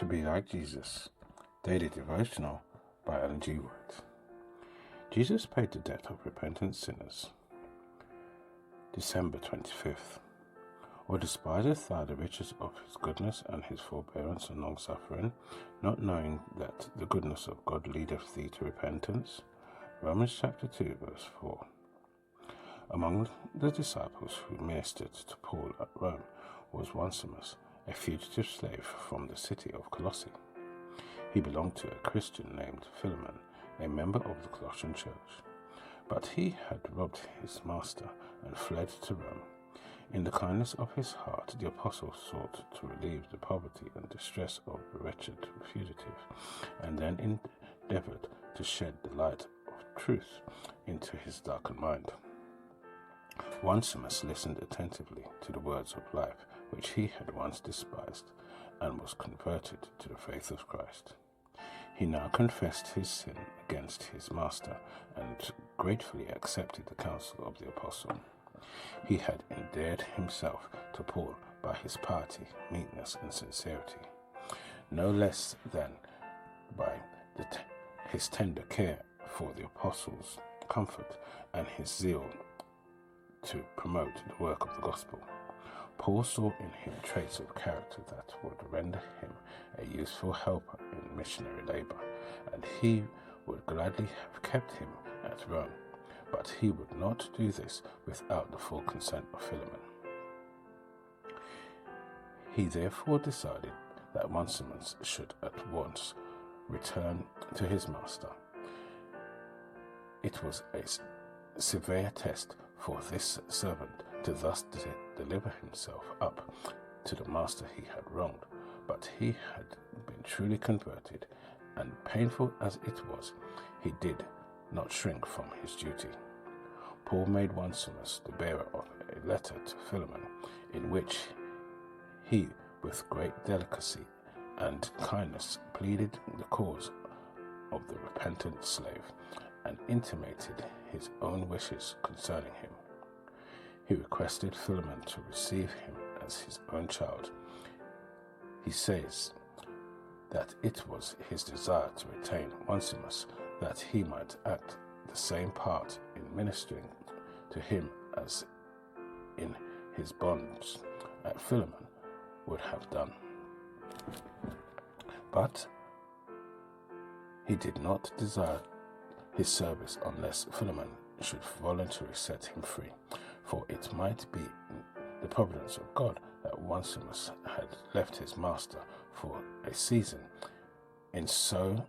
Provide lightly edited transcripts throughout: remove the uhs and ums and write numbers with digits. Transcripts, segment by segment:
To be like Jesus. Daily Devotional by G. Jesus paid the debt of repentant sinners. December 25th. Or despiseth thou the riches of his goodness and his forbearance and longsuffering, not knowing that the goodness of God leadeth thee to repentance? Romans chapter 2 verse 4. Among the disciples who ministered to Paul at Rome was Onesimus, a fugitive slave from the city of Colosse. He belonged to a Christian named Philemon, a member of the Colossian church. But he had robbed his master and fled to Rome. In the kindness of his heart, the apostle sought to relieve the poverty and distress of the wretched fugitive, and then endeavoured to shed the light of truth into his darkened mind. Onesimus listened attentively to the words of life which he had once despised, and was converted to the faith of Christ. He now confessed his sin against his master and gratefully accepted the counsel of the apostle. He had endeared himself to Paul by his piety, meekness, and sincerity, no less than by his tender care for the apostle's comfort and his zeal to promote the work of the gospel. Paul saw in him traits of character that would render him a useful helper in missionary labor, and he would gladly have kept him at Rome, but he would not do this without the full consent of Philemon. He therefore decided that Onesimus should at once return to his master. It was a severe test for this servant to thus deliver himself up to the master he had wronged, but he had been truly converted, and painful as it was, he did not shrink from his duty. Paul made Onesimus the bearer of a letter to Philemon, in which he, with great delicacy and kindness, pleaded the cause of the repentant slave, and intimated his own wishes concerning him. He requested Philemon to receive him as his own child. He says that it was his desire to retain Onesimus, that he might act the same part in ministering to him as in his bonds at Philemon would have done. But he did not desire his service unless Philemon should voluntarily set him free, for it might be the providence of God that Onesimus had left his master for a season in so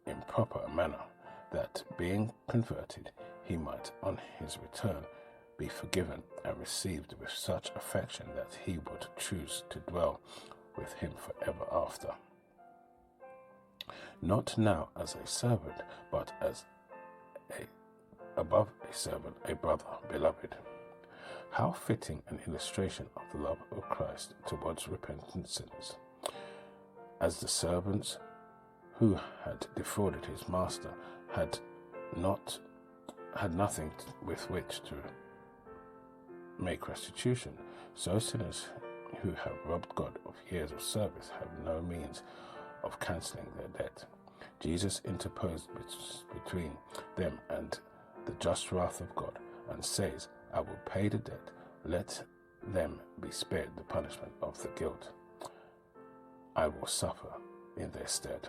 improper a manner that, being converted, he might on his return be forgiven and received with such affection that he would choose to dwell with him forever after. Not now as a servant, but as above a servant, a brother, beloved. How fitting an illustration of the love of Christ towards repentant sinners. As the servants who had defrauded his master had nothing with which to make restitution, so sinners who have robbed God of years of service have no means of cancelling their debt. Jesus interposed between them and the just wrath of God, and says, I will pay the debt, let them be spared the punishment of the guilt. I will suffer in their stead.